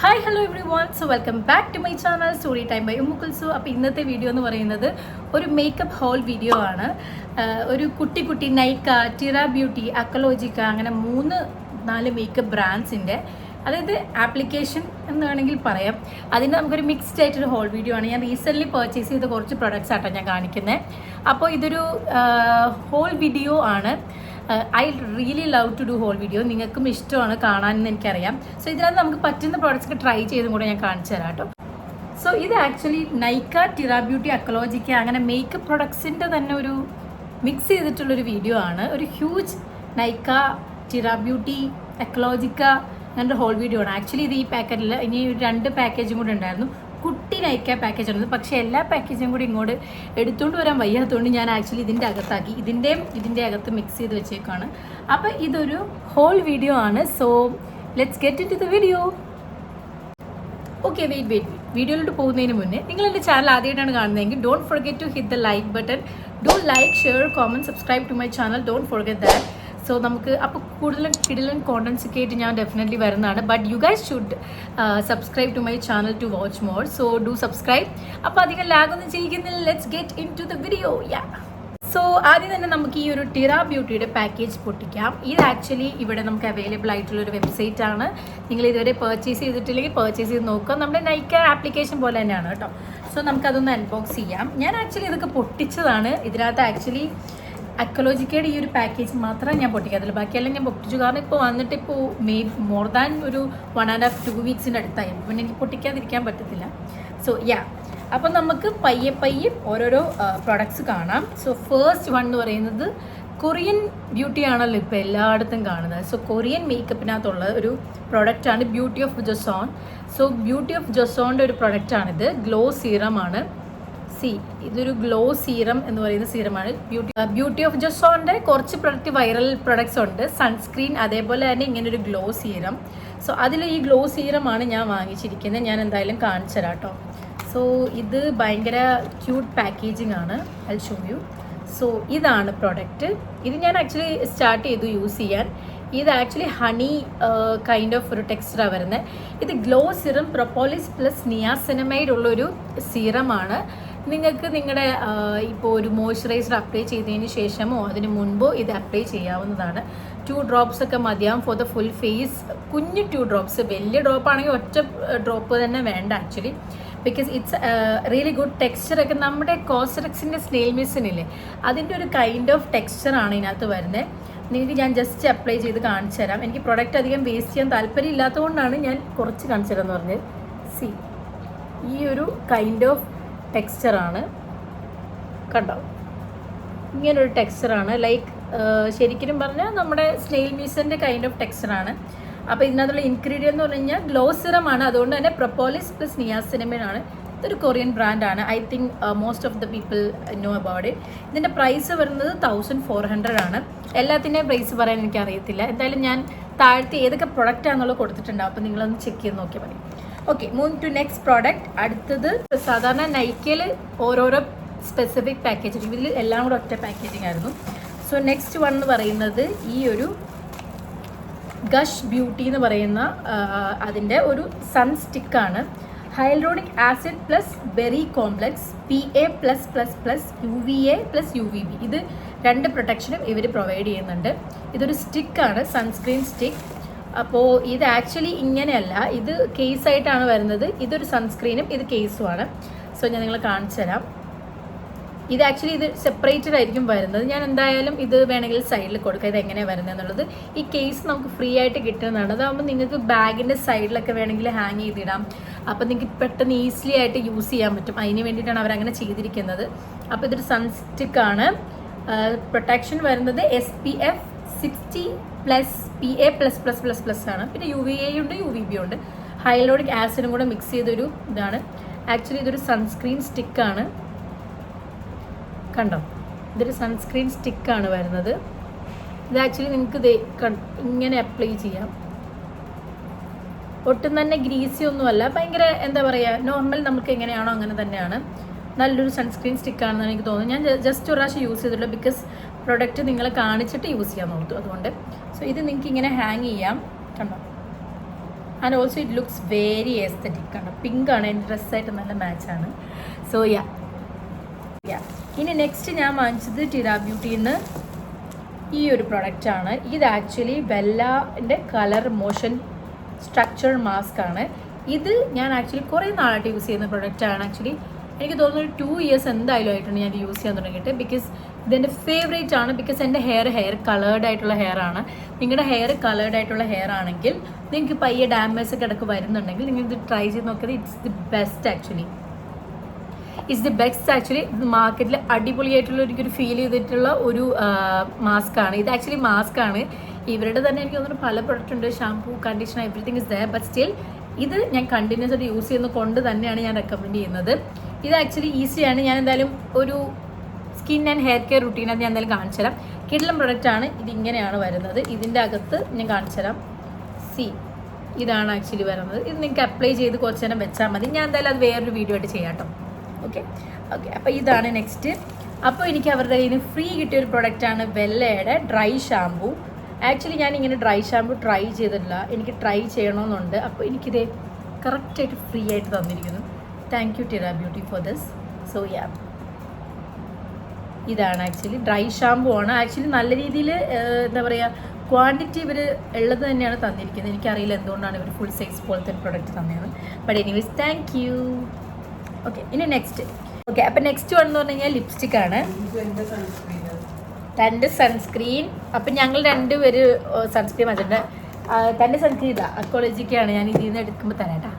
Hi hello everyone. So welcome back to my channel story time by Ummukulsu. അപ്പോൾ ഇന്നത്തെ video എന്ന് പറയുന്നത് ഒരു മേക്കപ്പ് ഹോൾ വീഡിയോ ആണ്. ഒരു കുട്ടി നൈക്ക, ടിറ ബ്യൂട്ടി, അക്കലോജിക്ക അങ്ങനെ 3-4 മേക്കപ്പ് ബ്രാൻഡ്സിൻ്റെ, അതായത് ആപ്ലിക്കേഷൻ എന്ന് വേണമെങ്കിൽ പറയാം, അതിൻ്റെ നമുക്കൊരു മിക്സ്ഡ് ആയിട്ടൊരു ഹോൾ വീഡിയോ ആണ്. ഞാൻ റീസെൻ്റ്ലി പർച്ചേസ് ചെയ്ത കുറച്ച് പ്രൊഡക്ട്സ് ആട്ടോ ഞാൻ കാണിക്കുന്നത്. അപ്പോൾ ഇതൊരു ഹോൾ വീഡിയോ ആണ്. I really love to do haul video. നിങ്ങൾക്കും ഇഷ്ടമാണ് കാണാനെന്ന് എനിക്കറിയാം. സോ ഇതിനകത്ത് നമുക്ക് പറ്റുന്ന പ്രോഡക്റ്റ്സ് ഒക്കെ ട്രൈ ചെയ്തും കൂടെ ഞാൻ കാണിച്ചു തരാം കേട്ടോ. സോ ഇത് ആക്ച്വലി നൈക്ക, ടിറ ബ്യൂട്ടി, അക്കലോജിക്ക അങ്ങനെ മേക്കപ്പ് പ്രൊഡക്ട്സിൻ്റെ തന്നെ ഒരു മിക്സ് ചെയ്തിട്ടുള്ളൊരു വീഡിയോ ആണ്. ഒരു ഹ്യൂജ് നൈക്ക, ടിറ ബ്യൂട്ടി, അക്കലോജിക്ക അങ്ങനൊരു ഹോൾ വീഡിയോ ആണ്. ആക്ച്വലി ഇത് ഈ പാക്കറ്റിൽ ഇനി 2 പാക്കേജും കൂടെ ഉണ്ടായിരുന്നു. കുട്ടി നൈക്ക പാക്കേജ് ഉണ്ട്, പക്ഷേ എല്ലാ പാക്കേജും കൂടി ഇങ്ങോട്ട് എടുത്തുകൊണ്ട് വരാൻ വയ്യാത്തതുകൊണ്ട് ഞാൻ ആക്ച്വലി ഇതിൻ്റെ അകത്താക്കി, ഇതിൻ്റെ അകത്ത് മിക്സ് ചെയ്ത് വെച്ചേക്കാണ്. അപ്പോൾ ഇതൊരു ഹോൾ വീഡിയോ ആണ്. So let's get into the video. Okay, wait വീഡിയോയിലോട്ട് പോകുന്നതിന് മുന്നേ നിങ്ങൾ എൻ്റെ ചാനൽ ആദ്യമായിട്ടാണ് കാണുന്നതെങ്കിൽ don't forget to hit the like button. Do like, share, comment, subscribe to my channel. Don't forget that. So നമുക്ക് അപ്പോൾ കൂടുതലും കിടിലൻ കോണ്ടൻസ് ഒക്കെ ആയിട്ട് ഞാൻ ഡെഫിനറ്റ്ലി വരുന്നതാണ്. But you guys should subscribe to my channel to watch more. So do subscribe. അപ്പോൾ അധികം ലാഗൊന്നും ചെയ്യിക്കുന്നില്ല. Let's get into the video. Yeah, so ആദ്യം തന്നെ നമുക്ക് ഈ ഒരു ടിറ ബ്യൂട്ടിയുടെ പാക്കേജ് പൊട്ടിക്കാം. ഇത് ആക്ച്വലി ഇവിടെ നമുക്ക് അവൈലബിൾ ആയിട്ടുള്ളൊരു വെബ്സൈറ്റ് ആണ്. നിങ്ങൾ ഇതുവരെ പർച്ചേസ് ചെയ്തിട്ടില്ലെങ്കിൽ പർച്ചേസ് ചെയ്ത് നോക്കുക. നമ്മുടെ നൈക്ക ആപ്ലിക്കേഷൻ പോലെ തന്നെയാണ് കേട്ടോ. സോ നമുക്കതൊന്ന് അൺബോക്സ് ചെയ്യാം. ഞാൻ ആക്ച്വലി ഇതൊക്കെ പൊട്ടിച്ചതാണ്. ഇതിനകത്ത് ആക്ച്വലി അക്കലോജിക്കയുടെ ഈ ഒരു പാക്കേജ് മാത്രമേ ഞാൻ പൊട്ടിക്കാത്തുള്ളൂ. ബാക്കിയെല്ലാം ഞാൻ പൊട്ടിച്ചു. കാരണം ഇപ്പോൾ വന്നിട്ട് ഇപ്പോൾ മോർ ദാൻ ഒരു 1.5-2 വീക്സിൻ്റെ അടുത്തായി. പിന്നെ എനിക്ക് പൊട്ടിക്കാതിരിക്കാൻ പറ്റത്തില്ല. സോ യാ, അപ്പോൾ നമുക്ക് പയ്യെ ഓരോരോ പ്രോഡക്ട്സ് കാണാം. സോ ഫസ്റ്റ് വൺ എന്ന് പറയുന്നത് കൊറിയൻ ബ്യൂട്ടി ആണല്ലോ ഇപ്പോൾ എല്ലായിടത്തും കാണുന്നത്. സോ കൊറിയൻ മേക്കപ്പിനകത്തുള്ള ഒരു പ്രൊഡക്റ്റാണ് beauty of Joseon. So beauty of ജോസോണിൻ്റെ ഒരു പ്രൊഡക്റ്റാണിത്. ഗ്ലോ സീറമാണ്. ഇതൊരു ഗ്ലോ സീറം എന്ന് പറയുന്ന സീറമാണ്. ബ്യൂട്ടി ഓഫ് ജോസോണിൻ്റെ കുറച്ച് പ്രൊഡക്റ്റ് വൈറൽ പ്രൊഡക്ട്സ് ഉണ്ട്, സൺസ്ക്രീൻ, അതേപോലെ തന്നെ ഇങ്ങനൊരു ഗ്ലോ സീറം. സോ അതിൽ ഈ ഗ്ലോ സീറമാണ് ഞാൻ വാങ്ങിച്ചിരിക്കുന്നത്. ഞാൻ എന്തായാലും കാണിച്ചു തരാം കേട്ടോ. സോ ഇത് ഭയങ്കര ക്യൂട്ട് പാക്കേജിങ് ആണ്. I show you. സോ ഇതാണ് പ്രൊഡക്റ്റ്. ഇത് ഞാൻ ആക്ച്വലി സ്റ്റാർട്ട് ചെയ്തു യൂസ് ചെയ്യാൻ. ഇത് ആക്ച്വലി ഹണി കൈൻഡ് ഓഫ് ഒരു ടെക്സ്ചറാണ് വരുന്നത്. ഇത് glow serum propolis plus niacinamide ഉള്ളൊരു സീറമാണ്. നിങ്ങൾക്ക് നിങ്ങളുടെ ഇപ്പോൾ ഒരു മോയ്സ്ചറൈസർ അപ്ലൈ ചെയ്തതിന് ശേഷമോ അതിന് മുൻപോ ഇത് അപ്ലൈ ചെയ്യാവുന്നതാണ്. 2 ഡ്രോപ്സ് ഒക്കെ മതിയാവും ഫോർ ദ ഫുൾ ഫേസ്. കുഞ്ഞു 2 ഡ്രോപ്സ്. വലിയ ഡ്രോപ്പ് ആണെങ്കിൽ ഒറ്റ ഡ്രോപ്പ് തന്നെ വേണ്ട actually. Because it's really good ടെക്സ്ചറൊക്കെ നമ്മുടെ കോസ്റെക്സിൻ്റെ സ്നെയിൽ മിസ്സിനില്ലേ, അതിൻ്റെ ഒരു കൈൻഡ് ഓഫ് ടെക്സ്ചറാണ് ഇതിനകത്ത് വരുന്നത്. നിങ്ങൾക്ക് ഞാൻ ജസ്റ്റ് അപ്ലൈ ചെയ്ത് കാണിച്ചു തരാം. എനിക്ക് പ്രൊഡക്റ്റ് അധികം വേസ്റ്റ് ചെയ്യാൻ താല്പര്യം ഇല്ലാത്തതുകൊണ്ടാണ് ഞാൻ കുറച്ച് കാണിച്ചു തരാമെന്ന് പറഞ്ഞത്. ഈ ഒരു കൈൻഡ് ഓഫ് ടെക്സ്ചറാണ്, കണ്ടോ? ഇങ്ങനൊരു ടെക്സ്ചറാണ്. ലൈക്ക് ശരിക്കും പറഞ്ഞാൽ നമ്മുടെ സ്നെയിൽ മീസിൻ്റെ കൈൻഡ് ഓഫ് ടെക്സ്ചറാണ്. അപ്പോൾ ഇതിനകത്തുള്ള ഇൻഗ്രീഡിയൻ്റ് എന്ന് പറഞ്ഞു കഴിഞ്ഞാൽ ഗ്ലോ സിറമാണ്. അതുകൊണ്ട് തന്നെ പ്രൊപ്പോളിസ് പ്ലസ് നിയാസിനമൈഡ് ആണ്. ഇതൊരു കൊറിയൻ ബ്രാൻഡാണ്. I think most of the people know about it. ഇതിൻ്റെ പ്രൈസ് വരുന്നത് 1400 ആണ്. എല്ലാത്തിൻ്റെയും പ്രൈസ് പറയാൻ എനിക്കറിയത്തില്ല. എന്തായാലും ഞാൻ താഴത്തെ ഏതൊക്കെ പ്രൊഡക്റ്റ് ആണെന്നുള്ളത് കൊടുത്തിട്ടുണ്ടാവും. അപ്പോൾ നിങ്ങളൊന്ന് ചെക്ക് ചെയ്ത് നോക്കിയാൽ മതി. Okay, move to next product. അടുത്തത് സാധാരണ നൈക്കയിൽ ഓരോരോ സ്പെസിഫിക് പാക്കേജിങ്, ഇതിൽ എല്ലാം കൂടെ ഒറ്റ പാക്കേജിങ് ആയിരുന്നു. സോ നെക്സ്റ്റ് വൺ എന്ന് പറയുന്നത് ഈ ഒരു ഗഷ് ബ്യൂട്ടി എന്ന് പറയുന്ന അതിൻ്റെ ഒരു സൺ സ്റ്റിക്കാണ്. Hyaluronic acid plus berry complex PA+++ UVA plus UVB. ഇത് 2 പ്രൊട്ടക്ഷനും ഇവർ പ്രൊവൈഡ് ചെയ്യുന്നുണ്ട്. ഇതൊരു സ്റ്റിക്കാണ്, സൺസ്ക്രീൻ സ്റ്റിക്ക്. അപ്പോൾ ഇത് ആക്ച്വലി ഇങ്ങനെയല്ല, ഇത് കേസായിട്ടാണ് വരുന്നത്. ഇതൊരു സൺസ്ക്രീനും ഇത് കേസുമാണ്. സോ ഞാൻ നിങ്ങളെ കാണിച്ചു തരാം. ഇത് ആക്ച്വലി ഇത് സെപ്പറേറ്റഡ് ആയിരിക്കും വരുന്നത്. ഞാൻ എന്തായാലും ഇത് വേണമെങ്കിൽ സൈഡിൽ കൊടുക്കാം, ഇത് എങ്ങനെയാണ് വരുന്നത് എന്നുള്ളത്. ഈ കേസ് നമുക്ക് ഫ്രീ ആയിട്ട് കിട്ടുന്നതാണ്. അതാകുമ്പോൾ നിങ്ങൾക്ക് ബാഗിൻ്റെ സൈഡിലൊക്കെ വേണമെങ്കിൽ ഹാങ് ചെയ്തിടാം. അപ്പോൾ നിങ്ങൾക്ക് പെട്ടെന്ന് ഈസിലി ആയിട്ട് യൂസ് ചെയ്യാൻ പറ്റും. അതിന് വേണ്ടിയിട്ടാണ് അവരങ്ങനെ ചെയ്തിരിക്കുന്നത്. അപ്പോൾ ഇതൊരു സൺസ്റ്റിക്കാണ്. പ്രൊട്ടക്ഷൻ വരുന്നത് SPF 60+ PA++++ ആണ്. പിന്നെ UVA ഉണ്ട്, UVB ഉണ്ട്. ഹൈലൂറോണിക് ആസിഡും കൂടെ മിക്സ് ചെയ്തൊരു ഇതാണ്. ആക്ച്വലി ഇതൊരു സൺസ്ക്രീൻ സ്റ്റിക്കാണ്, കണ്ടോ? ഇതൊരു സൺസ്ക്രീൻ സ്റ്റിക്കാണ് വരുന്നത്. ഇത് ആക്ച്വലി നിങ്ങൾക്ക് ഇങ്ങനെ അപ്ലൈ ചെയ്യാം. ഒട്ടും തന്നെ ഗ്രീസി ഒന്നുമല്ല, ഭയങ്കര എന്താ പറയുക, നോർമൽ നമുക്ക് എങ്ങനെയാണോ അങ്ങനെ തന്നെയാണ്. നല്ലൊരു സൺസ്ക്രീൻ സ്റ്റിക്കാണെന്നാണ് എനിക്ക് തോന്നുന്നത്. ഞാൻ ജസ്റ്റ് ഒരു പ്രാവശ്യം യൂസ് ചെയ്തിട്ടുള്ളൂ. ബിക്കോസ് പ്രൊഡക്റ്റ് നിങ്ങളെ കാണിച്ചിട്ട് യൂസ് ചെയ്യാൻ നോക്കും അതുകൊണ്ട്. സോ ഇത് നിങ്ങൾക്ക് ഇങ്ങനെ ഹാങ് ചെയ്യാം, കണ്ടോ? And also it looks very aesthetic ആണ്. പിങ്ക് ആണ്, എൻ്റെ ഡ്രസ്സായിട്ട് നല്ല മാച്ചാണ്. So yeah. ഇനി നെക്സ്റ്റ് ഞാൻ വാങ്ങിച്ചത് ടിറ ബ്യൂട്ടിന്ന് ഈ ഒരു പ്രൊഡക്റ്റാണ്. ഇത് ആക്ച്വലി വെല്ലാൻ്റെ കളർ മോഷൻ സ്ട്രക്ചർ മാസ്ക് ആണ്. ഇത് ഞാൻ ആക്ച്വലി കുറേ നാളായിട്ട് യൂസ് ചെയ്യുന്ന പ്രൊഡക്റ്റാണ്. ആക്ച്വലി എനിക്ക് തോന്നുന്നു ഒരു 2 years എന്തായാലും ആയിട്ടുണ്ട് ഞാൻ യൂസ് ചെയ്യാൻ തുടങ്ങിയിട്ട്. ബിക്കോസ് ഇതെൻ്റെ ഫേവറേറ്റ് ആണ്. ബിക്കോസ് എൻ്റെ ഹെയർ കളേർഡ് ആയിട്ടുള്ള ഹെയർ ആണ്. നിങ്ങളുടെ ഹെയർ കളേർഡ് ആയിട്ടുള്ള ഹെയർ ആണെങ്കിൽ നിങ്ങൾക്ക് പയ്യെ ഡാമേജ് ഒക്കെ ഇടയ്ക്ക് വരുന്നുണ്ടെങ്കിൽ നിങ്ങൾ ഇത് ട്രൈ ചെയ്ത് നോക്കിയത് ഇറ്റ്സ് ദി ബെസ്റ്റ് ആക്ച്വലി. മാർക്കറ്റിൽ അടിപൊളിയായിട്ടുള്ള എനിക്കൊരു ഫീൽ ചെയ്തിട്ടുള്ള ഒരു മാസ്ക് ആണ് ഇത്. ആക്ച്വലി മാസ്ക് ആണ്. ഇവരുടെ തന്നെ എനിക്ക് തോന്നുന്നു പല പ്രൊഡക്റ്റ് ഉണ്ട്, shampoo, conditioner, everything is there. But still ഇത് ഞാൻ കണ്ടിന്യൂസ് ആയിട്ട് യൂസ് ചെയ്യുന്നത് കൊണ്ട് തന്നെയാണ് ഞാൻ റെക്കമെൻഡ് ചെയ്യുന്നത്. ഇത് ആക്ച്വലി ഈസിയാണ്. ഞാൻ എന്തായാലും ഒരു skin and hair care routine അത് ഞാൻ എന്തായാലും കാണിച്ചു തരാം. കിഡ്ലം പ്രൊഡക്റ്റ് ആണ്. ഇതിങ്ങനെയാണ് വരുന്നത്. ഇതിൻ്റെ അകത്ത് ഞാൻ കാണിച്ചു തരാം. ഇതാണ് ആക്ച്വലി വരുന്നത്. ഇത് നിങ്ങൾക്ക് അപ്ലൈ ചെയ്ത് കുറച്ച് നേരം വെച്ചാൽ മതി. ഞാൻ എന്തായാലും അത് വേറൊരു വീഡിയോ ആയിട്ട് ചെയ്യാം കേട്ടോ. ഓക്കെ. അപ്പോൾ ഇതാണ് നെക്സ്റ്റ്. അപ്പോൾ എനിക്ക് അവരുടെ കയ്യിൽ നിന്ന് ഫ്രീ കിട്ടിയൊരു പ്രൊഡക്റ്റാണ് വെല്ലയുടെ ഡ്രൈ ഷാമ്പൂ. ആക്ച്വലി ഞാൻ ഇങ്ങനെ ഡ്രൈ ഷാമ്പൂ ട്രൈ ചെയ്തിട്ടില്ല. എനിക്ക് ട്രൈ ചെയ്യണമെന്നുണ്ട്. അപ്പോൾ എനിക്കിത് കറക്റ്റായിട്ട് ഫ്രീ ആയിട്ട് തന്നിരിക്കുന്നു. Thank you Tira beauty for this. So yeah, ഇതാണ് ആക്ച്വലി ഡ്രൈ ഷാമ്പൂ ആണ്. ആക്ച്വലി നല്ല രീതിയിൽ എന്താ പറയുക, ക്വാണ്ടിറ്റി ഇവർ ഉള്ളത് തന്നെയാണ് തന്നിരിക്കുന്നത്. എനിക്കറിയില്ല എന്തുകൊണ്ടാണ് ഇവർ ഫുൾ സൈസ് പോലത്തെ പ്രൊഡക്റ്റ് തന്നത്. But anyways thank you. Okay, ഇനി നെക്സ്റ്റ്. ഓക്കെ, അപ്പം നെക്സ്റ്റ് വൺ എന്ന് പറഞ്ഞു കഴിഞ്ഞാൽ ലിപ്സ്റ്റിക് ആണ്. തൻ്റെ സൺസ്ക്രീൻ. അപ്പം ഞങ്ങൾ 2 പേര് സൺസ്ക്രീൻ വാങ്ങിച്ചിട്ടുണ്ട്. തൻ്റെ സൺസ്ക്രീൻ ഇതാ അക്കോളജിക്കാണ്. ഞാൻ ഇതിൽ നിന്ന് എടുക്കുമ്പോൾ തരാട്ടാ.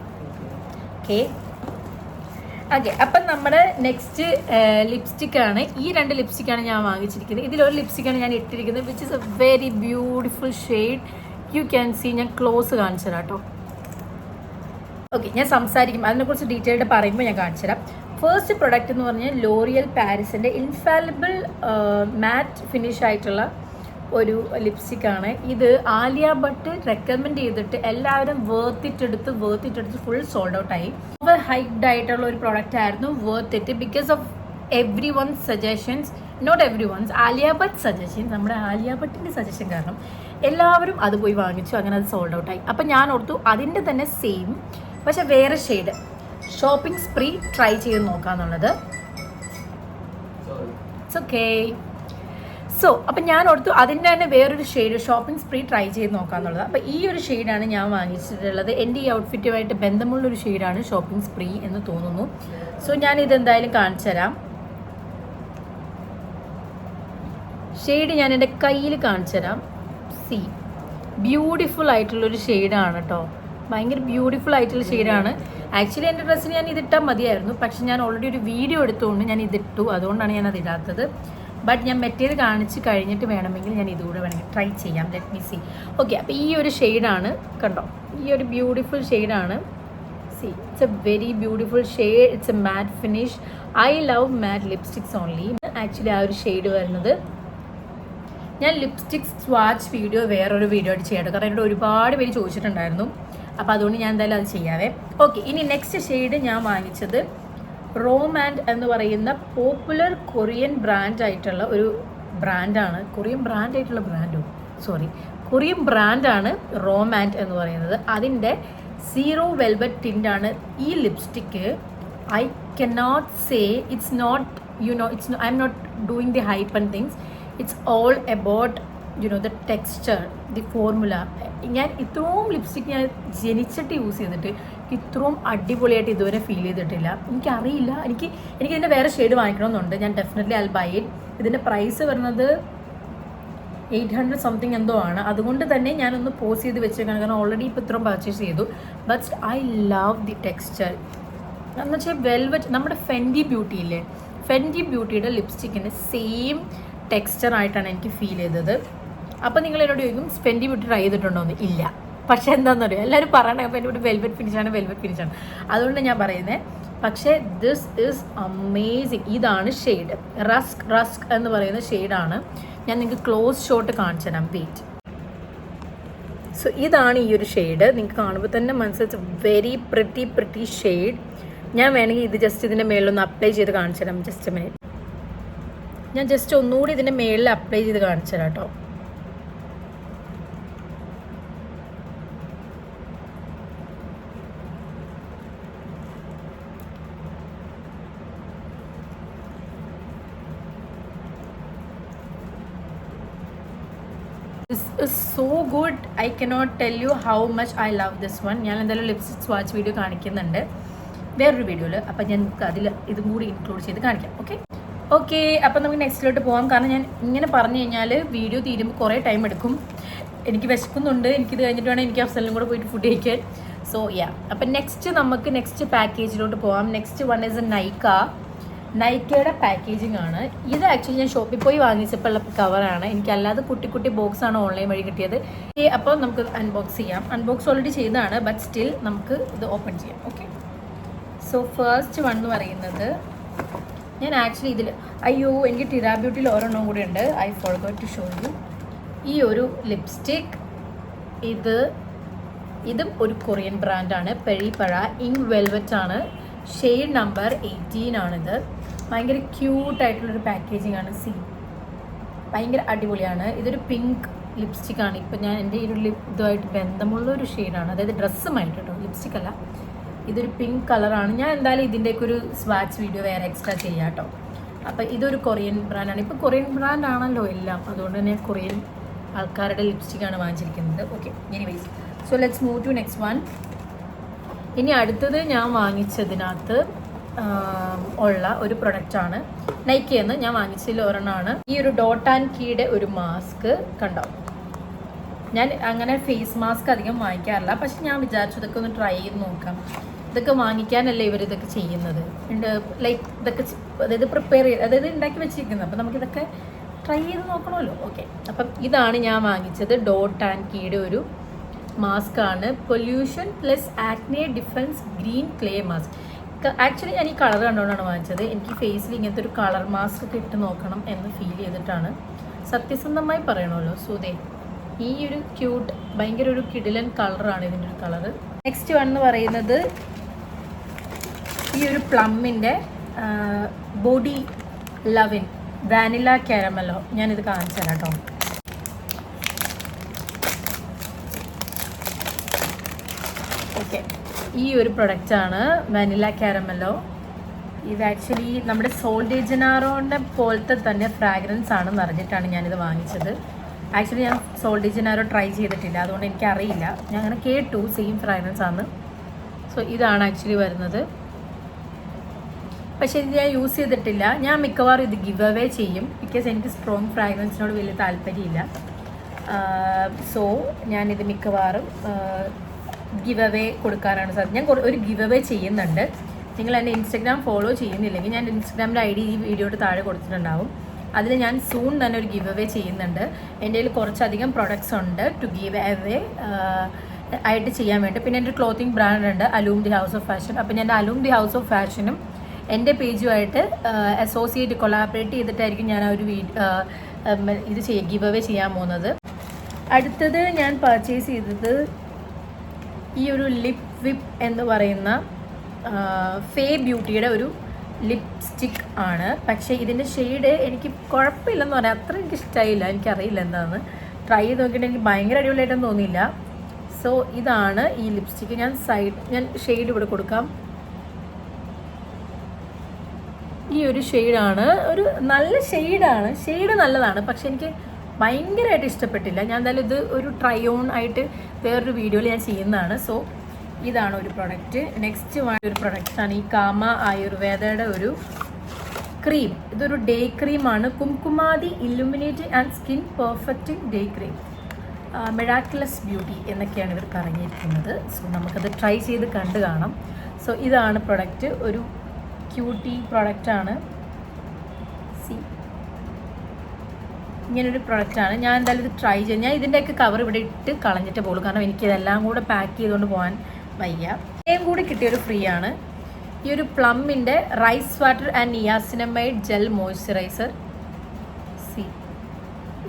ഓക്കെ. അപ്പം നമ്മുടെ നെക്സ്റ്റ് ലിപ്സ്റ്റിക്കാണ്. ഈ 2 ലിപ്സ്റ്റിക്കാണ് ഞാൻ വാങ്ങിച്ചിരിക്കുന്നത്. ഇതിലൊരു ലിപ്സ്റ്റിക്കാണ് ഞാൻ ഇട്ടിരിക്കുന്നത്, which is a very beautiful shade. You can see. ഞാൻ ക്ലോസ് കാണിച്ചു തരാം കേട്ടോ. ഓക്കെ, ഞാൻ സംസാരിക്കും അതിനെക്കുറിച്ച് ഡീറ്റെയിൽഡ് പറയുമ്പോൾ ഞാൻ കാണിച്ചു തരാം. ഫസ്റ്റ് പ്രൊഡക്റ്റ് എന്ന് പറഞ്ഞാൽ ലോറിയൽ പാരീസിൻ്റെ ഇൻഫാലിബിൾ മാറ്റ് ഫിനിഷ് ആയിട്ടുള്ള ഒരു ലിപ്സ്റ്റിക്കാണ്. ഇത് ആലിയ ഭട്ട് റെക്കമെൻഡ് ചെയ്തിട്ട് എല്ലാവരും വേർത്തിട്ടെടുത്ത് ഫുൾ സോൾഡ് ഔട്ടായി. ഓവർ ഹൈപ്ഡ് ആയിട്ടുള്ള ഒരു പ്രൊഡക്റ്റ് ആയിരുന്നു. Worth it because of everyone's suggestions, not everyone's, Alia Bhatt suggestions. നമ്മുടെ ആലിയ ഭട്ടിൻ്റെ സജഷൻ കാരണം എല്ലാവരും അത് പോയി വാങ്ങിച്ചു. അങ്ങനെ അത് സോൾഡ് ഔട്ടായി. അപ്പം ഞാൻ ഓർത്തു അതിൻ്റെ തന്നെ സെയിം പക്ഷെ വേറെ ഷെയ്ഡ് ഷോപ്പിംഗ് സ്പ്രീ ട്രൈ ചെയ്ത് നോക്കാന്നുള്ളത്. It's okay. സോ അപ്പം ഞാൻ ഓർത്തു അതിൻ്റെ തന്നെ വേറൊരു ഷെയ്ഡ് ഷോപ്പിംഗ് സ്പ്രീ ട്രൈ ചെയ്ത് നോക്കാന്നുള്ളത്. അപ്പം ഈ ഒരു ഷെയ്ഡാണ് ഞാൻ വാങ്ങിച്ചിട്ടുള്ളത്. എൻ്റെ ഈ ഔട്ട്ഫിറ്റുമായിട്ട് ബന്ധമുള്ളൊരു ഷെയ്ഡാണ് ഷോപ്പിംഗ് സ്പ്രീ എന്ന് തോന്നുന്നു. സോ ഞാൻ ഇതെന്തായാലും കാണിച്ചു തരാം. ഷെയ്ഡ് ഞാൻ എൻ്റെ കയ്യിൽ കാണിച്ചു തരാം. ബ്യൂട്ടിഫുൾ ആയിട്ടുള്ളൊരു ഷെയ്ഡാണ് കേട്ടോ. ഭയങ്കര ബ്യൂട്ടിഫുൾ ആയിട്ടുള്ള ഷെയ്ഡാണ്. ആക്ച്വലി എൻ്റെ ഡ്രസ്സിന് ഞാൻ ഇതിട്ടാൽ മതിയായിരുന്നു. പക്ഷെ ഞാൻ ഓൾറെഡി ഒരു വീഡിയോ എടുത്തുകൊണ്ട് ഞാൻ ഇതിട്ടു. അതുകൊണ്ടാണ് ഞാൻ അത് ഇടാത്തത്. ബട്ട് ഞാൻ മെറ്റീരിയൽ കാണിച്ച് കഴിഞ്ഞിട്ട് വേണമെങ്കിൽ ഞാൻ ഇതുകൂടെ വേണമെങ്കിൽ ട്രൈ ചെയ്യാം. Let me see. ഓക്കെ, അപ്പോൾ ഈ ഒരു ഷെയ്ഡാണ് കണ്ടോ. ഈ ഒരു ബ്യൂട്ടിഫുൾ ഷെയ്ഡാണ്. It's a very beautiful shade. It's a matte finish. I love matte lipsticks only. Actually ആ ഒരു ഷെയ്ഡ് വരുന്നത് ഞാൻ ലിപ്സ്റ്റിക് സ്വാച്ച് വീഡിയോ വേറൊരു വീഡിയോ ആയിട്ട് ചെയ്യാം. കാരണം എന്നോട് ഒരുപാട് പേര് ചോദിച്ചിട്ടുണ്ടായിരുന്നു. അപ്പോൾ അതുകൊണ്ട് ഞാൻ എന്തായാലും അത് ചെയ്യാവേ. ഓക്കെ, ഇനി നെക്സ്റ്റ് ഷെയ്ഡ് ഞാൻ വാങ്ങിച്ചത് റോമാൻഡ് എന്ന് പറയുന്ന പോപ്പുലർ കൊറിയൻ ബ്രാൻഡായിട്ടുള്ള ഒരു ബ്രാൻഡാണ്. കൊറിയൻ ബ്രാൻഡാണ് റോമാൻഡ് എന്ന് പറയുന്നത്. അതിൻ്റെ സീറോ വെൽവെറ്റ് ടിൻ്റാണ് ഈ lipstick. I cannot say it's not I am not doing the hype and things. It's all about the texture, the formula. ഞാൻ ഇത്രയും ലിപ്സ്റ്റിക് ഞാൻ ജനിച്ചിട്ട് യൂസ് ചെയ്തിട്ട് ഇത്രയും അടിപൊളിയായിട്ട് ഇതുവരെ ഫീൽ ചെയ്തിട്ടില്ല. എനിക്കറിയില്ല, എനിക്ക് ഇതിൻ്റെ വേറെ ഷെയ്ഡ് വാങ്ങിക്കണമെന്നുണ്ട്. ഞാൻ ഡെഫിനറ്റ്ലി ഐ ബൈ ഇറ്റ്. ഇതിൻ്റെ പ്രൈസ് വരുന്നത് 800 സംതിങ് എന്തോ ആണ്. അതുകൊണ്ട് തന്നെ ഞാനൊന്ന് പോസ് ചെയ്ത് വെച്ചേക്കാണ്. കാരണം ഓൾറെഡി ഇപ്പോൾ ഇത്രയും പർച്ചേസ് ചെയ്തു. But I love the texture എന്ന് വെച്ചാൽ വെൽവെറ്റ്. നമ്മുടെ ഫെൻഡി ബ്യൂട്ടിയില്ലേ, ഫെൻഡി ബ്യൂട്ടിയുടെ ലിപ്സ്റ്റിക്കിൻ്റെ സെയിം ടെക്സ്ചർ ആയിട്ടാണ് എനിക്ക് ഫീൽ ചെയ്തത്. അപ്പോൾ നിങ്ങൾ എന്നോട് ചോദിക്കും ഫെൻഡി ബ്യൂട്ടി ട്രൈ ചെയ്തിട്ടുണ്ടോ എന്ന്. ഇല്ല. പക്ഷേ എന്താണെന്ന് അറിയാം, എല്ലാവരും പറയണേ ഫെൻഡി ബ്യൂട്ടി വെൽവെറ്റ് ഫിനിഷാണ്. അതുകൊണ്ട് ഞാൻ പറയുന്നത്. പക്ഷേ ദിസ് ഈസ് അമേസിങ്. ഇതാണ് ഷെയ്ഡ് റസ്ക് എന്ന് പറയുന്ന ഷെയ്ഡാണ്. ഞാൻ നിങ്ങൾക്ക് ക്ലോസ് ഷോട്ട് കാണിച്ചു തരാം. വെയിറ്റ്. സോ ഇതാണ് ഈ ഒരു ഷെയ്ഡ്. നിങ്ങൾക്ക് കാണുമ്പോൾ തന്നെ മനസ്സിലായി വെരി പ്രിട്ടി ഷെയ്ഡ്. ഞാൻ വേണമെങ്കിൽ ഇത് ജസ്റ്റ് ഇതിൻ്റെ മേളിലൊന്ന് അപ്ലൈ ചെയ്ത് കാണിച്ചു തരാം. Just minute. ഞാൻ ജസ്റ്റ് ഒന്നുകൂടി ഇതിൻ്റെ മേളിൽ അപ്ലൈ ചെയ്ത് കാണിച്ചു തരാം കേട്ടോ. കണ്ടോ, This is so good. I cannot tell you how much I love this one. ഞാൻ എന്തായാലും ലിപ്സ്റ്റിക് സ്വാച്ച് വീഡിയോ കാണിക്കുന്നുണ്ട് വേറൊരു വീഡിയോയിൽ. അപ്പം ഞാൻ അതിൽ ഇതും കൂടി ഇൻക്ലൂഡ് ചെയ്ത് കാണിക്കാം. ഓക്കെ അപ്പം നമുക്ക് നെക്സ്റ്റിലോട്ട് പോകാം. കാരണം ഞാൻ ഇങ്ങനെ പറഞ്ഞു കഴിഞ്ഞാൽ വീഡിയോ തീരുമ്പോൾ കുറേ ടൈം എടുക്കും. എനിക്ക് വിശക്കുന്നുണ്ട്. എനിക്കിത് കഴിഞ്ഞിട്ട് വേണം എനിക്ക് അവസരം കൂടെ പോയിട്ട് ഫുഡ് കഴിക്കാൻ. സോ അപ്പം നമുക്ക് നെക്സ്റ്റ് പാക്കേജിലോട്ട് പോകാം. നെക്സ്റ്റ് വൺ ഈസ് നൈക്കയുടെ പാക്കേജിങ് ആണ്. ഇത് ആക്ച്വലി ഞാൻ ഷോപ്പിൽ പോയി വാങ്ങിച്ചപ്പോൾ ഉള്ള കവറാണ്. എനിക്കല്ലാതെ കുട്ടി ബോക്സാണ് ഓൺലൈൻ വഴി കിട്ടിയത്. അപ്പോൾ നമുക്ക് അൺബോക്സ് ചെയ്യാം. അൺബോക്സ് ഓൾറെഡി ചെയ്തതാണ്, ബട്ട് സ്റ്റിൽ നമുക്ക് ഇത് ഓപ്പൺ ചെയ്യാം. ഓക്കെ, സോ ഫസ്റ്റ് വൺ എന്ന് പറയുന്നത് ഞാൻ ആക്ച്വലി ഇതിൽ എനിക്ക് ടിറാ ബ്യൂട്ടിയിൽ ഒരെണ്ണം കൂടി ഉണ്ട്. I forgot to show you. ഈ ഒരു ലിപ്സ്റ്റിക് ഇതും ഒരു കൊറിയൻ ബ്രാൻഡാണ്. പെരിപ്പഴ ഇങ്ക് വെൽവെറ്റ് ആണ്. ഷെയ്ഡ് നമ്പർ 18 ആണിത്. ഭയങ്കര ക്യൂട്ടായിട്ടുള്ളൊരു പാക്കേജിങ് ആണ്. ഭയങ്കര അടിപൊളിയാണ്. ഇതൊരു പിങ്ക് ലിപ്സ്റ്റിക് ആണ്. ഇപ്പം ഞാൻ എൻ്റെ ഈ ഒരു ഇതുമായിട്ട് ബന്ധമുള്ളൊരു ഷെയ്ഡാണ്. അതായത് ഡ്രസ്സുമായിട്ട് കേട്ടോ, ലിപ്സ്റ്റിക് അല്ല. ഇതൊരു പിങ്ക് കളറാണ്. ഞാൻ എന്തായാലും ഇതിൻ്റെയൊക്കെ ഒരു സ്വാച്ച് വീഡിയോ വേറെ എക്സ്ട്രാ ചെയ്യാം കേട്ടോ. അപ്പം ഇതൊരു കൊറിയൻ ബ്രാൻഡാണ്. ഇപ്പോൾ കൊറിയൻ ബ്രാൻഡാണല്ലോ എല്ലാം, അതുകൊണ്ട് തന്നെ കൊറിയൻ ആൾക്കാരുടെ ലിപ്സ്റ്റിക്കാണ് വാങ്ങിച്ചിരിക്കുന്നത്. Okay, anyways, so let's move to next one. ഇനി അടുത്തത് ഞാൻ വാങ്ങിച്ചതിനകത്ത് ഉള്ള ഒരു പ്രൊഡക്റ്റാണ്. നൈക്കയെന്ന് ഞാൻ വാങ്ങിച്ചതിൽ ഒരെണ്ണമാണ് ഈ ഒരു ഡോട്ട് ആൻഡ് കീയുടെ ഒരു മാസ്ക്. കണ്ടോ, ഞാൻ അങ്ങനെ ഫേസ് മാസ്ക് അധികം വാങ്ങിക്കാറില്ല, പക്ഷെ ഞാൻ വിചാരിച്ചു ഇതൊക്കെ ഒന്ന് ട്രൈ ചെയ്ത് നോക്കാം. ഇതൊക്കെ വാങ്ങിക്കാനല്ലേ ഇവരിതൊക്കെ ചെയ്യുന്നത്. ലൈക്ക് ഇതൊക്കെ അതായത് പ്രിപ്പയർ ചെയ്ത് അതായത് ഉണ്ടാക്കി വെച്ചിരിക്കുന്നത്. അപ്പം നമുക്കിതൊക്കെ ട്രൈ ചെയ്ത് നോക്കണമല്ലോ. ഓക്കെ, അപ്പം ഇതാണ് ഞാൻ വാങ്ങിച്ചത്. ഡോട്ട് ആൻഡ് കീയുടെ ഒരു മാസ്ക് ആണ്. Pollution plus acne defence green clay mask. Actually ഞാൻ ഈ കളർ കണ്ടുകൊണ്ടാണ് വാങ്ങിച്ചത്. എനിക്ക് ഫേസിൽ ഇങ്ങനത്തെ ഒരു കളർ മാസ്ക് ഒക്കെ ഇട്ട് നോക്കണം എന്ന് ഫീൽ ചെയ്തിട്ടാണ്, സത്യസന്ധമായി പറയണമല്ലോ. സുധേ, ഈ ഒരു ക്യൂട്ട് ഭയങ്കര ഒരു കിടിലൻ കളറാണ് ഇതിൻ്റെ ഒരു കളറ്. നെക്സ്റ്റ് വൺ എന്ന് പറയുന്നത് ഈ ഒരു പ്ലമ്മിൻ്റെ ബോഡി ലവിൻ വാനില കാരമലോ. ഞാനിത് കാണിച്ചു തരാം കേട്ടോ. ഓക്കെ, ഈ ഒരു പ്രൊഡക്റ്റാണ് വാനില കാരമലോ. ഇത് ആക്ച്വലി നമ്മുടെ സോൾ ഡി ജനീറോൻ്റെ പോലത്തെ തന്നെ ഫ്രാഗ്രൻസ് ആണെന്ന് അറിഞ്ഞിട്ടാണ് ഞാനിത് വാങ്ങിച്ചത്. ആക്ച്വലി ഞാൻ സോൾ ഡി ജനീറോ ട്രൈ ചെയ്തിട്ടില്ല, അതുകൊണ്ട് എനിക്കറിയില്ല. ഞാൻ അങ്ങനെ കേട്ടു സെയിം ഫ്രാഗ്രൻസ് ആണ്. സോ ഇതാണ് ആക്ച്വലി വരുന്നത്. പക്ഷേ ഇത് ഞാൻ യൂസ് ചെയ്തിട്ടില്ല. ഞാൻ മിക്കവാറും ഇത് ഗിവ് അവേ ചെയ്യും, ബിക്കോസ് എനിക്ക് സ്ട്രോങ് ഫ്രാഗ്രൻസിനോട് വലിയ താല്പര്യമില്ല. സോ ഞാനിത് മിക്കവാറും ഗിവ് അവേ കൊടുക്കാനാണ് സാധ്യത. ഞാൻ ഒരു ഗിവ് അവേ ചെയ്യുന്നുണ്ട്. നിങ്ങൾ എൻ്റെ ഇൻസ്റ്റഗ്രാം ഫോളോ ചെയ്യുന്നില്ലെങ്കിൽ ഞാൻ ഇൻസ്റ്റഗ്രാമിൻ്റെ ID ഈ വീഡിയോയുടെ താഴെ കൊടുത്തിട്ടുണ്ടാവും. അതിൽ ഞാൻ സൂൺ തന്നെ ഒരു ഗിവ് അവേ ചെയ്യുന്നുണ്ട്. എൻ്റെ കയ്യിൽ കുറച്ചധികം പ്രൊഡക്ട്സ് ഉണ്ട് ടു ഗിവ് അവേ ആയിട്ട് ചെയ്യാൻ വേണ്ടി. പിന്നെ എൻ്റെ ക്ലോത്തിങ് ബ്രാൻഡ് ഉണ്ട്, അലൂം ദി ഹൗസ് ഓഫ് ഫാഷൻ. അപ്പം ഞാൻ അലൂം ദി ഹൗസ് ഓഫ് ഫാഷനും എൻ്റെ പേജുമായിട്ട് കൊളാബറേറ്റ് ചെയ്തിട്ടായിരിക്കും ഞാൻ ആ ഒരു ഇത് ഗിവ് അവേ ചെയ്യാൻ പോകുന്നത്. അടുത്തത് ഞാൻ പർച്ചേസ് ചെയ്തത് ഈ ഒരു ലിപ് വിപ്പ് എന്ന് പറയുന്ന ഫേ ബ്യൂട്ടിയുടെ ഒരു ലിപ്സ്റ്റിക് ആണ്. പക്ഷേ ഇതിൻ്റെ ഷെയ്ഡ് എനിക്ക് കുഴപ്പമില്ലെന്ന് പറയാം, അത്ര എനിക്ക് ഇഷ്ടമായില്ല. എനിക്കറിയില്ല എന്താണെന്ന്. ട്രൈ ചെയ്ത് നോക്കിയിട്ട് എനിക്ക് ഭയങ്കര അടിപൊളിയായിട്ടൊന്നും തോന്നിയില്ല. സോ ഇതാണ് ഈ ലിപ്സ്റ്റിക്ക്. ഞാൻ ഷെയ്ഡ് ഇവിടെ കൊടുക്കാം. ഈ ഒരു ഷെയ്ഡാണ്, ഒരു നല്ല ഷെയ്ഡാണ്. ഷെയ്ഡ് നല്ലതാണ്, പക്ഷെ എനിക്ക് ഭയങ്കരമായിട്ട് ഇഷ്ടപ്പെട്ടില്ല. ഞാൻ എന്തായാലും ഇത് ഒരു ട്രൈ ഓൺ ആയിട്ട് വേറൊരു വീഡിയോയിൽ ഞാൻ ചെയ്യുന്നതാണ്. സോ ഇതാണ് ഒരു പ്രൊഡക്റ്റ്. നെക്സ്റ്റ് ഒരു പ്രൊഡക്റ്റാണ് ഈ കാമ ആയുർവേദയുടെ ഒരു ക്രീം. ഇതൊരു ഡേ ക്രീമാണ്. Kumkumadi illuminating and skin perfecting day cream, miraculous beauty എന്നൊക്കെയാണ് ഇവർ പറഞ്ഞിരിക്കുന്നത്. സോ നമുക്കത് ട്രൈ ചെയ്ത് കണ്ടു കാണാം. സോ ഇതാണ് പ്രൊഡക്റ്റ്. ഒരു ക്യൂട്ടി പ്രൊഡക്റ്റാണ്. ഇങ്ങനൊരു പ്രൊഡക്റ്റാണ്. ഞാൻ എന്തായാലും ഇത് ട്രൈ ചെയ്യും. ഞാൻ ഇതിൻ്റെയൊക്കെ കവർ ഇവിടെ ഇട്ട് കളഞ്ഞിട്ട് പോകും, കാരണം എനിക്കിതെല്ലാം കൂടെ പാക്ക് ചെയ്തുകൊണ്ട് പോകാൻ വയ്യ. ഇതേം കൂടി കിട്ടിയൊരു ഫ്രീ ആണ്. ഈ ഒരു പ്ലമ്മിൻ്റെ rice water and niacinamide gel moisturiser.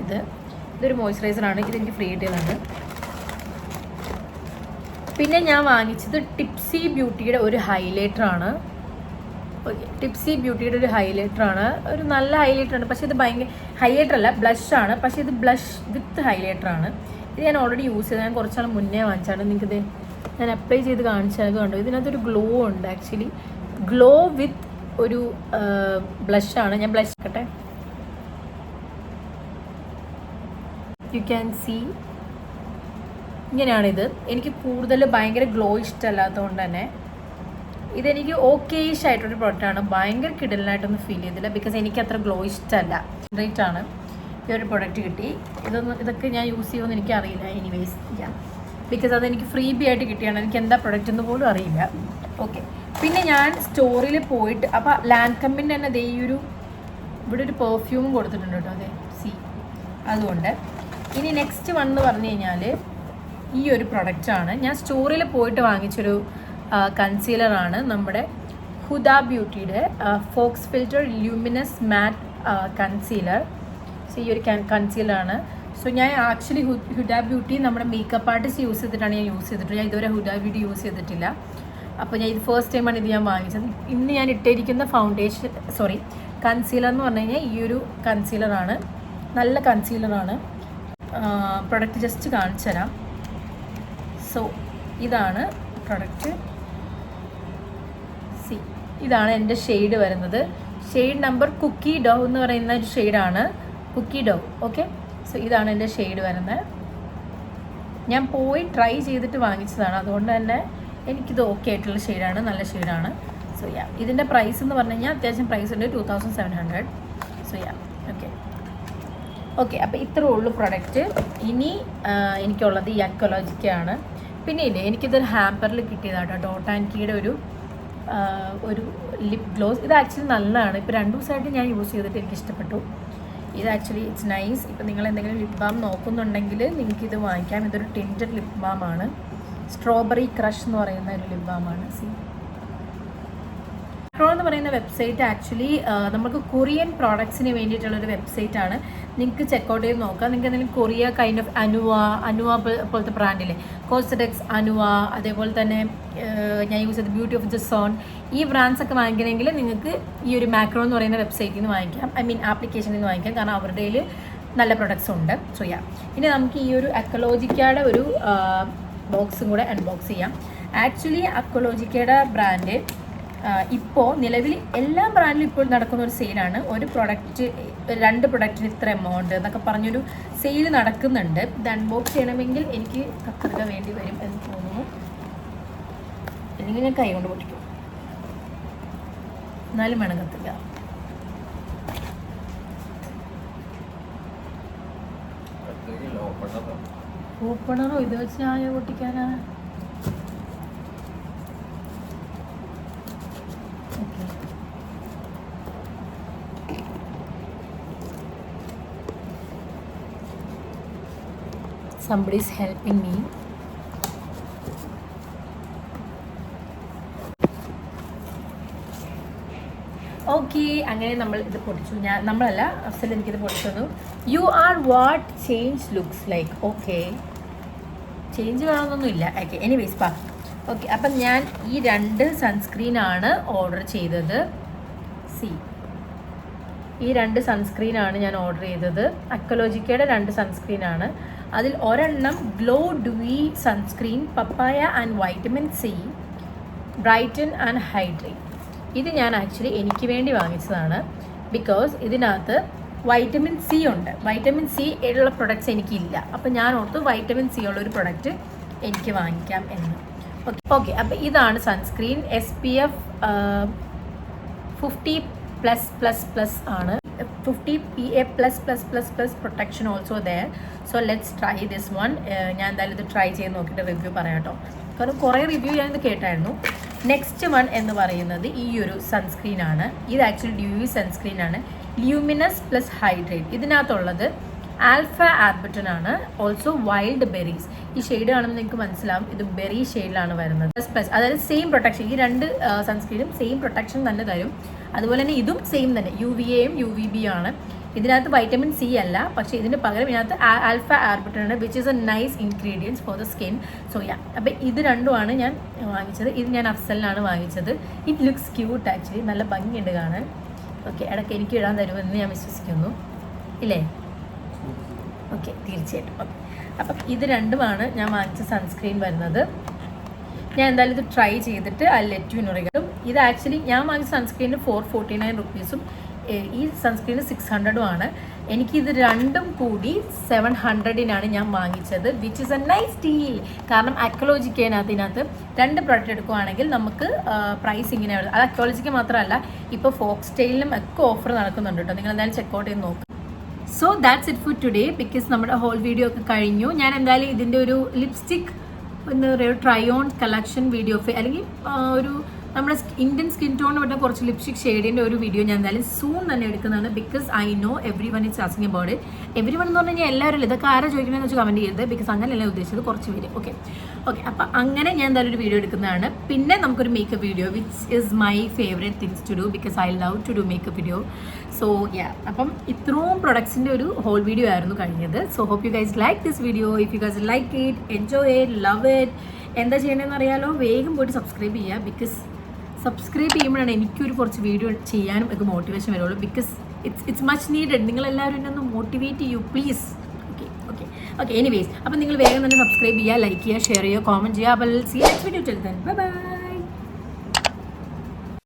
ഇതൊരു മോയ്സ്ചറൈസറാണ്. ഇതെനിക്ക് ഫ്രീ കിട്ടിയതാണ്. പിന്നെ ഞാൻ വാങ്ങിച്ചത് ടിപ്സി ബ്യൂട്ടിയുടെ ഒരു ഹൈലൈറ്ററാണ്. ഓക്കെ, ടിപ്സി ബ്യൂട്ടിയുടെ ഒരു ഹൈലൈറ്ററാണ്. ഒരു നല്ല ഹൈലൈറ്ററാണ്, പക്ഷേ ഇത് ഭയങ്കര ഹൈലൈറ്റർ അല്ല, ബ്ലഷാണ്. പക്ഷേ ഇത് ബ്ലഷ് വിത്ത് ഹൈലൈറ്ററാണ്. ഇത് ഞാൻ ഓൾറെഡി യൂസ് ചെയ്ത് ഞാൻ കുറച്ചാൾ മുന്നേ വാങ്ങിച്ചാണ്. നിങ്ങൾക്കിത് ഞാൻ അപ്ലൈ ചെയ്ത് കാണിച്ചത് കണ്ടു. ഇതിനകത്തൊരു ഗ്ലോ ഉണ്ട്. ആക്ച്വലി ഗ്ലോ വിത്ത് ഒരു ബ്ലഷാണ്. ഞാൻ ബ്ലഷ് ആക്കട്ടെ. യു ക്യാൻ സീ ഇങ്ങനെയാണിത്. എനിക്ക് കൂടുതൽ ഭയങ്കര ഗ്ലോ ഇഷ്ടമല്ലാത്തതുകൊണ്ട് തന്നെ ഇതെനിക്ക് ഓക്കേഷ് ആയിട്ടൊരു പ്രൊഡക്റ്റാണ്. ഭയങ്കര കിടലിനായിട്ടൊന്നും ഫീൽ ചെയ്തില്ല, ബിക്കോസ് എനിക്ക് അത്ര ഗ്ലോ ഇഷ്ടമല്ല. റേറ്റ് ആണ് ഈ ഒരു പ്രൊഡക്റ്റ് കിട്ടി. ഇതൊക്കെ ഞാൻ യൂസ് ചെയ്യുമെന്ന് എനിക്കറിയില്ല. എനിവേസ് ബിക്കോസ് അതെനിക്ക് ഫ്രീ ബി ആയിട്ട് കിട്ടിയാണ്. എനിക്ക് എന്താ പ്രൊഡക്റ്റ് എന്ന് പോലും അറിയില്ല. ഓക്കെ, പിന്നെ ഞാൻ സ്റ്റോറിൽ പോയിട്ട് അപ്പോൾ ലാൻകമ്മിൻ്റെ തന്നെ ദേ ഈ ഒരു ഇവിടെ ഒരു പെർഫ്യൂമും കൊടുത്തിട്ടുണ്ട് കേട്ടോ. അതെ സി. അതുകൊണ്ട് ഇനി നെക്സ്റ്റ് വൺ എന്ന് പറഞ്ഞു കഴിഞ്ഞാൽ ഈ ഒരു പ്രൊഡക്റ്റാണ്. ഞാൻ സ്റ്റോറിൽ പോയിട്ട് വാങ്ങിച്ചൊരു കൺസീലറാണ്. നമ്മുടെ ഹുദ ബ്യൂട്ടിയുടെ ഫോക്സ് ഫിൽറ്റർ ല്യൂമിനസ് മാറ്റ് കൺസീലർ. സോ ഈ ഒരു കൺസീലറാണ്. സോ ഞാൻ ആക്ച്വലി ഹുഡ ബ്യൂട്ടി നമ്മുടെ മേക്കപ്പ് ആർട്ടിസ്റ്റ് യൂസ് ചെയ്തിട്ടാണ് ഞാൻ യൂസ് ചെയ്തിട്ടുള്ളത്. ഞാൻ ഇതുവരെ ഹുഡ ബ്യൂട്ടി യൂസ് ചെയ്തിട്ടില്ല. അപ്പോൾ ഞാൻ ഇത് ഫസ്റ്റ് ടൈമാണ് ഇത് ഞാൻ വാങ്ങിച്ചത്. ഇന്ന് ഞാൻ ഇട്ടിരിക്കുന്ന കൺസീലർ എന്ന് പറഞ്ഞു കഴിഞ്ഞാൽ ഈ ഒരു കൺസീലറാണ്. നല്ല കൺസീലറാണ്. പ്രൊഡക്റ്റ് ജസ്റ്റ് കാണിച്ചു തരാം. സോ ഇതാണ് പ്രൊഡക്റ്റ്. സി, ഇതാണ് എൻ്റെ ഷെയ്ഡ് വരുന്നത്. ഷെയ്ഡ് നമ്പർ കുക്കി ഡോ എന്ന് പറയുന്ന ഒരു ഷെയ്ഡാണ്. കുക്കി ഡോ. ഓക്കെ, സോ ഇതാണ് എൻ്റെ ഷെയ്ഡ് വരുന്നത്. ഞാൻ പോയി ട്രൈ ചെയ്തിട്ട് വാങ്ങിച്ചതാണ്. അതുകൊണ്ട് തന്നെ എനിക്കിത് ഓക്കെ ആയിട്ടുള്ള ഷെയ്ഡാണ്. നല്ല ഷെയ്ഡാണ്. സോ ഇതിൻ്റെ പ്രൈസ് എന്ന് പറഞ്ഞു കഴിഞ്ഞാൽ അത്യാവശ്യം പ്രൈസ് ഉണ്ട്, 2700. So okay. അപ്പോൾ ഇത്രേ ഉള്ളൂ പ്രൊഡക്റ്റ്. ഇനി എനിക്കുള്ളത് ഈ അക്വലോജിക്കാണ്. പിന്നെ ഇല്ലേ, എനിക്കിതൊരു ഹാമ്പറിൽ കിട്ടിയതാട്ടോ. ഡോട്ട് ആൻഡ് കീയുടെ ഒരു ലിപ് ഗ്ലോസ്. ഇത് ആക്ച്വലി നല്ലതാണ്. ഇപ്പോൾ 2 ദിവസമായിട്ട് ഞാൻ യൂസ് ചെയ്തിട്ട് എനിക്ക് ഇഷ്ടപ്പെട്ടു. ഇത് ആക്ച്വലി ഇറ്റ്സ് നൈസ്. ഇപ്പോൾ നിങ്ങൾ എന്തെങ്കിലും ലിപ് ബാം നോക്കുന്നുണ്ടെങ്കിൽ നിങ്ങൾക്കിത് വാങ്ങിക്കാം. ഇതൊരു ടിൻറ്റഡ് ലിപ് ബാമാണ്. സ്ട്രോബെറി ക്രഷ് എന്ന് പറയുന്ന ഒരു ലിപ് ബാമാണ്. സി, മാക്രോൺ എന്ന് പറയുന്ന വെബ്സൈറ്റ് ആക്ച്വലി നമുക്ക് കൊറിയൻ പ്രോഡക്ട്സിന് വേണ്ടിയിട്ടുള്ളൊരു വെബ്സൈറ്റാണ്. നിങ്ങൾക്ക് ചെക്കൗട്ട് ചെയ്ത് നോക്കാം. നിങ്ങൾക്ക് എന്തെങ്കിലും കൊറിയ കൈൻഡ് ഓഫ് അനുവ പോലത്തെ ബ്രാൻഡില്ലേ, കോസ്മെറ്റിക്സ് അനുവ, അതേപോലെ തന്നെ ഞാൻ യൂസ് ചെയ്ത ബ്യൂട്ടി ഓഫ് ജസോൺ, ഈ ബ്രാൻഡ്സ് ഒക്കെ വാങ്ങിക്കണമെങ്കിൽ നിങ്ങൾക്ക് ഈ ഒരു മാക്രോൺ എന്ന് പറയുന്ന വെബ്സൈറ്റിൽ നിന്ന് വാങ്ങിക്കാം. ആപ്ലിക്കേഷനിൽ നിന്ന് വാങ്ങിക്കാം. കാരണം അവരുടെ കയ്യിൽ നല്ല പ്രൊഡക്ട്സ് ഉണ്ട്. സോ ഇനി നമുക്ക് ഈ ഒരു അക്വലോജിക്കയുടെ ഒരു ബോക്സും കൂടെ അൺബോക്സ് ചെയ്യാം. ആക്ച്വലി അക്വലോജിക്കയുടെ ബ്രാൻഡ് ഇപ്പോൾ നിലവിൽ എല്ലാ ബ്രാൻഡിലും ഇപ്പോൾ നടക്കുന്ന ഒരു സെയിലാണ്. ഒരു പ്രൊഡക്റ്റ് 2 പ്രൊഡക്റ്റിന് ഇത്ര എമൗണ്ട് എന്നൊക്കെ പറഞ്ഞൊരു സെയിൽ നടക്കുന്നുണ്ട്. ഇത് അൺബോക്സ് ചെയ്യണമെങ്കിൽ എനിക്ക് കക്കറുക വേണ്ടി വരും എന്ന് തോന്നുന്നു. അല്ലെങ്കിൽ ഞാൻ കൈ കൊണ്ട് പൊട്ടിക്കും. എന്നാലും വേണം കത്തുക. ഓപ്പണറോ ഇത് വെച്ച് ചായ പൊട്ടിക്കാനാ? Somebody is helping me. Okay, അങ്ങനെ നമ്മൾ ഇത് പൊടിച്ചു. നമ്മളല്ല, അഫ്സൽ എനിക്കിത് പൊടിച്ചു. You are what change looks like. Okay, change വേണമെന്നൊന്നുമില്ല. ഓക്കെ, എനിവേസ് പാ. ഓക്കെ, അപ്പം ഞാൻ ഈ 2 സൺസ്ക്രീനാണ് ഓർഡർ ചെയ്തത്. സി, ഈ 2 സൺസ്ക്രീനാണ് ഞാൻ ഓർഡർ ചെയ്തത്. അക്വലോജിക്കയുടെ 2 സൺസ്ക്രീനാണ്. അതിൽ ഒരെണ്ണം glow Dewey sunscreen papaya and vitamin C brighten and hydrate. ഇത് ഞാൻ ആക്ച്വലി എനിക്ക് വേണ്ടി വാങ്ങിച്ചതാണ്. ബിക്കോസ് ഇതിനകത്ത് വൈറ്റമിൻ സി ഉണ്ട്. വൈറ്റമിൻ സി ഉള്ള പ്രൊഡക്ട്സ് എനിക്കില്ല. അപ്പോൾ ഞാൻ ഓർത്ത് വൈറ്റമിൻ സി ഉള്ളൊരു പ്രൊഡക്റ്റ് എനിക്ക് വാങ്ങിക്കാം എന്ന്. ഓക്കെ, അപ്പോൾ ഇതാണ് സൺസ്ക്രീൻ. SPF 50+++ ആണ്. 50 PA++++ protection also there. So let's try this one. ഞാൻ എന്തായാലും ഇത് ട്രൈ ചെയ്ത് നോക്കിയിട്ട് റിവ്യൂ പറയാം കേട്ടോ. കാരണം കുറേ റിവ്യൂ ഞാനിത് കേട്ടായിരുന്നു. നെക്സ്റ്റ് വൺ എന്ന് പറയുന്നത് ഈ ഒരു സൺസ്ക്രീനാണ്. ഇത് ആക്ച്വലി ഡ്യൂയി സൺസ്ക്രീനാണ്. Luminous plus hydrate. ഇതിനകത്തുള്ളത് ആൽഫ ആർബിറ്റൻ ആണ്. Also wild berries. ഈ ഷെയ്ഡ് കാണുമ്പോൾ നിങ്ങൾക്ക് മനസ്സിലാവും ഇത് ബെറി ഷെയ്ഡിലാണ് വരുന്നത്. പ്ലസ് അതായത് സെയിം പ്രൊട്ടക്ഷൻ. ഈ 2 സൺസ്ക്രീനും സെയിം പ്രൊട്ടക്ഷൻ തന്നെ തരും. അതുപോലെ തന്നെ ഇതും സെയിം തന്നെ, UVAയും UVB ആണ്. ഇതിനകത്ത് വൈറ്റമിൻ സി അല്ല, പക്ഷേ ഇതിന് പകരം ഇതിനകത്ത് ആൽഫ ആർബിറ്റൻ ആണ്, which is A nice ingredients for the skin. So അപ്പോൾ ഇത് 2ആണ് ഞാൻ വാങ്ങിച്ചത്. ഇത് ഞാൻ അഫ്സലിനാണ് വാങ്ങിച്ചത്. It looks cute actually. നല്ല ഭംഗിയുണ്ട് കാണാൻ. ഓക്കെ, ഇടയ്ക്ക് എനിക്ക് ഇടാൻ തരുമെന്ന് ഞാൻ വിശ്വസിക്കുന്നു, ഇല്ലേ? ഓക്കെ, തീർച്ചയായിട്ടും. ഓക്കെ, അപ്പം ഇത് 2ആണ് ഞാൻ വാങ്ങിച്ച സൺസ്ക്രീൻ വരുന്നത്. ഞാൻ എന്തായാലും ഇത് ട്രൈ ചെയ്തിട്ട് ലെറ്റ് യു നോ. ഇത് ആക്ച്വലി ഞാൻ വാങ്ങിച്ച സൺസ്ക്രീനിന് 449 റുപ്പീസും ഈ സൺസ്ക്രീന് 600 ആണ്. എനിക്കിത് രണ്ടും കൂടി 700-നാണ് ഞാൻ വാങ്ങിച്ചത്, which is A nice deal. കാരണം അക്വലോജിക്കതിനകത്ത് 2 പ്രോഡക്റ്റ് എടുക്കുകയാണെങ്കിൽ നമുക്ക് പ്രൈസ് ഇങ്ങനെയാണ്. അത് അക്വലോജിക്ക മാത്രമല്ല, ഇപ്പോൾ ഫോക്സ്റ്റൈലിനും ഒക്കെ ഓഫർ നടക്കുന്നുണ്ട് കേട്ടോ. നിങ്ങൾ എന്തായാലും ചെക്കൗട്ട് ചെയ്ത് നോക്കുക. So that's it for today, because നമ്മുടെ ഹോൾ വീഡിയോ ഒക്കെ കഴിഞ്ഞു. ഞാൻ എന്തായാലും ഇതിൻ്റെ ഒരു ലിപ്സ്റ്റിക് എന്താ പറയുക, ട്രൈ ഓൺ കളക്ഷൻ വീഡിയോ അല്ലെങ്കിൽ ഒരു നമ്മുടെ ഇന്ത്യൻ സ്കിൻ ടോണിന് പറ്റുന്ന കുറച്ച് ലിപ്സ്റ്റിക് ഷെയ്ഡിൻ്റെ ഒരു വീഡിയോ ഞാൻ എന്തായാലും സൂൺ തന്നെ എടുക്കുന്നതാണ്. Because I know every one is asking about it. Every one എന്ന് പറഞ്ഞു കഴിഞ്ഞാൽ എല്ലാവരും ഇതൊക്കെ ആരാ ചോദിക്കണമെന്ന് വെച്ച് കമൻറ്റ് ചെയ്യരുത്, ബിക്കോസ് അങ്ങനെയല്ല ഉദ്ദേശിച്ചത്, കുറച്ച് വീഡിയോ. ഓക്കെ അപ്പം അങ്ങനെ ഞാൻ എന്തായാലും ഒരു വീഡിയോ എടുക്കുന്നതാണ്. പിന്നെ നമുക്കൊരു makeup video which is my favourite things to do, because I love to do makeup video. So അപ്പം ഇത്രയും പ്രൊഡക്ട്സിൻ്റെ ഒരു ഹോൾ വീഡിയോ ആയിരുന്നു കഴിഞ്ഞത്. So hope you guys like this video. If you guys like it, enjoy it, love it, എന്താ ചെയ്യണമെന്ന് അറിയാലോ, വേഗം പോയിട്ട് സബ്സ്ക്രൈബ് ചെയ്യുക. ബിക്കോസ് സബ്സ്ക്രൈബ് ചെയ്യുമ്പോഴാണ് എനിക്കൊരു കുറച്ച് വീഡിയോ ചെയ്യാനും ഒക്കെ മോട്ടിവേഷൻ വരുള്ളൂ. Because it's much needed. നിങ്ങളെല്ലാവരും എന്നെ ഒന്ന് മോട്ടിവേറ്റ് ചെയ്യൂ പ്ലീസ്. ഓക്കെ എനിവേസ്, അപ്പം നിങ്ങൾ വേഗം തന്നെ സബ്സ്ക്രൈബ് ചെയ്യുക, ലൈക്ക് ചെയ്യുക, ഷെയർ ചെയ്യുക, കോമൻറ്റ് ചെയ്യുക. അപ്പോൾ see next video. Till then bye by.